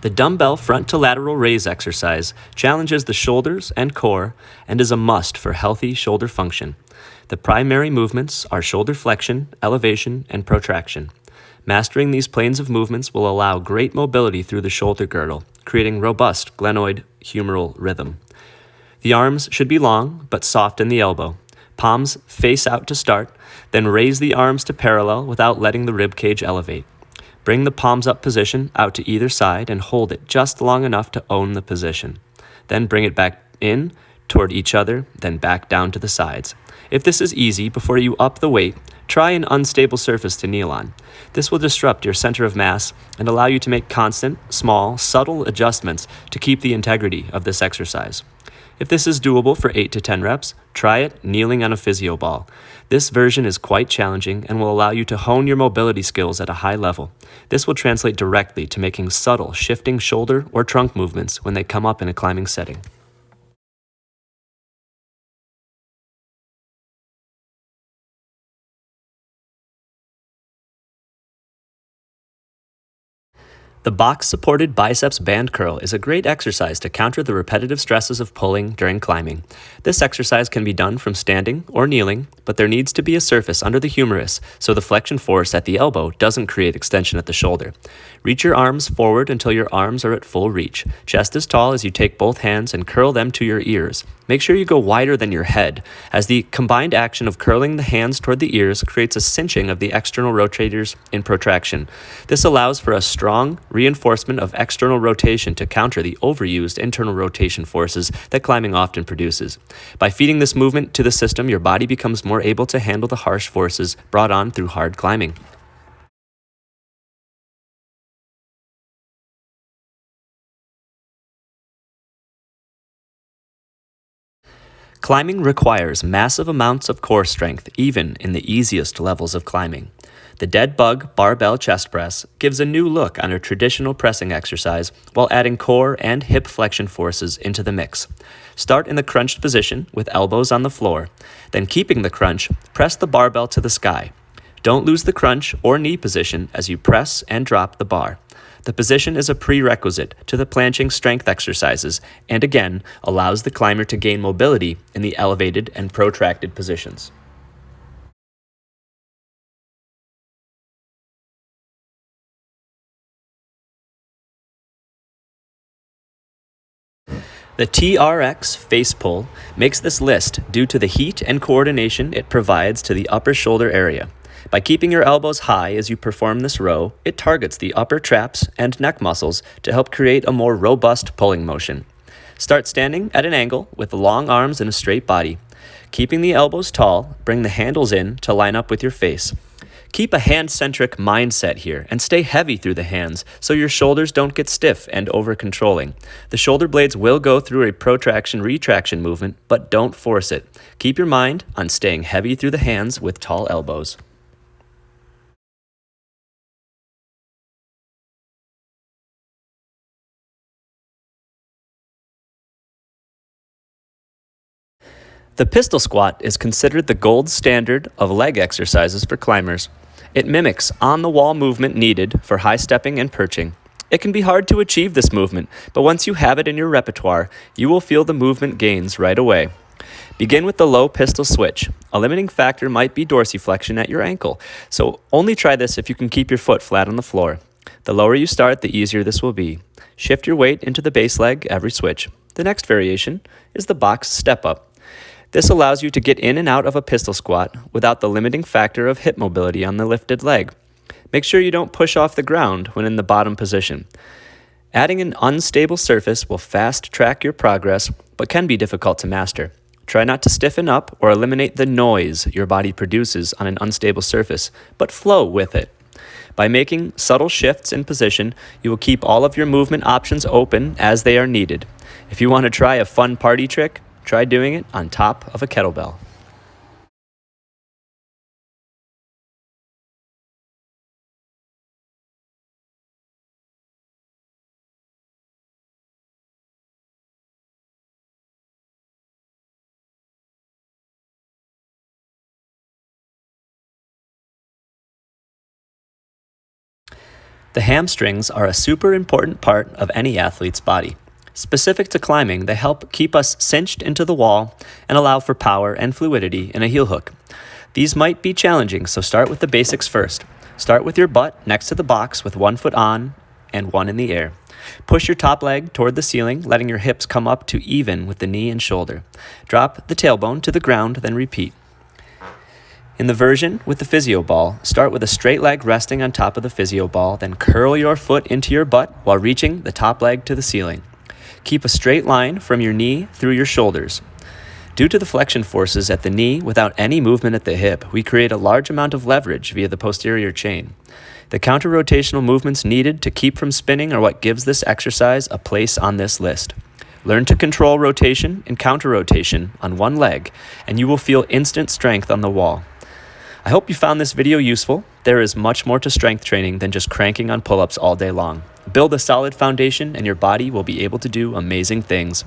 The dumbbell front to lateral raise exercise challenges the shoulders and core and is a must for healthy shoulder function. The primary movements are shoulder flexion, elevation, and protraction. Mastering these planes of movements will allow great mobility through the shoulder girdle, creating robust glenoid humeral rhythm. The arms should be long, but soft in the elbow. Palms face out to start, then raise the arms to parallel without letting the rib cage elevate. Bring the palms up position out to either side and hold it just long enough to own the position. Then bring it back in toward each other, then back down to the sides. If this is easy, before you up the weight, try an unstable surface to kneel on. This will disrupt your center of mass and allow you to make constant, small, subtle adjustments to keep the integrity of this exercise. If this is doable for 8 to 10 reps, try it kneeling on a physio ball. This version is quite challenging and will allow you to hone your mobility skills at a high level. This will translate directly to making subtle shifting shoulder or trunk movements when they come up in a climbing setting. The box-supported biceps band curl is a great exercise to counter the repetitive stresses of pulling during climbing. This exercise can be done from standing or kneeling, but there needs to be a surface under the humerus so the flexion force at the elbow doesn't create extension at the shoulder. Reach your arms forward until your arms are at full reach. Chest as tall as you take both hands and curl them to your ears. Make sure you go wider than your head, as the combined action of curling the hands toward the ears creates a cinching of the external rotators in protraction. This allows for a strong reinforcement of external rotation to counter the overused internal rotation forces that climbing often produces. By feeding this movement to the system, your body becomes more able to handle the harsh forces brought on through hard climbing. Climbing requires massive amounts of core strength, even in the easiest levels of climbing. The dead bug barbell chest press gives a new look on a traditional pressing exercise while adding core and hip flexion forces into the mix. Start in the crunched position with elbows on the floor. Then, keeping the crunch, press the barbell to the sky. Don't lose the crunch or knee position as you press and drop the bar. The position is a prerequisite to the planching strength exercises and again allows the climber to gain mobility in the elevated and protracted positions. The TRX Face Pull makes this list due to the heat and coordination it provides to the upper shoulder area. By keeping your elbows high as you perform this row, it targets the upper traps and neck muscles to help create a more robust pulling motion. Start standing at an angle with long arms and a straight body. Keeping the elbows tall, bring the handles in to line up with your face. Keep a hand-centric mindset here and stay heavy through the hands so your shoulders don't get stiff and over-controlling. The shoulder blades will go through a protraction-retraction movement, but don't force it. Keep your mind on staying heavy through the hands with tall elbows. The pistol squat is considered the gold standard of leg exercises for climbers. It mimics on-the-wall movement needed for high stepping and perching. It can be hard to achieve this movement, but once you have it in your repertoire, you will feel the movement gains right away. Begin with the low pistol switch. A limiting factor might be dorsiflexion at your ankle, so only try this if you can keep your foot flat on the floor. The lower you start, the easier this will be. Shift your weight into the base leg every switch. The next variation is the box step up. This allows you to get in and out of a pistol squat without the limiting factor of hip mobility on the lifted leg. Make sure you don't push off the ground when in the bottom position. Adding an unstable surface will fast-track your progress, but can be difficult to master. Try not to stiffen up or eliminate the noise your body produces on an unstable surface, but flow with it. By making subtle shifts in position, you will keep all of your movement options open as they are needed. If you want to try a fun party trick, try doing it on top of a kettlebell. The hamstrings are a super important part of any athlete's body. Specific to climbing, they help keep us cinched into the wall and allow for power and fluidity in a heel hook. These might be challenging, so start with the basics first. Start with your butt next to the box with 1 foot on and 1 in the air. Push your top leg toward the ceiling, letting your hips come up to even with the knee and shoulder. Drop the tailbone to the ground, then repeat. In the version with the physio ball, start with a straight leg resting on top of the physio ball, then curl your foot into your butt while reaching the top leg to the ceiling. Keep a straight line from your knee through your shoulders. Due to the flexion forces at the knee without any movement at the hip, we create a large amount of leverage via the posterior chain. The counter-rotational movements needed to keep from spinning are what gives this exercise a place on this list. Learn to control rotation and counter-rotation on one leg, and you will feel instant strength on the wall. I hope you found this video useful. There is much more to strength training than just cranking on pull-ups all day long. Build a solid foundation and your body will be able to do amazing things.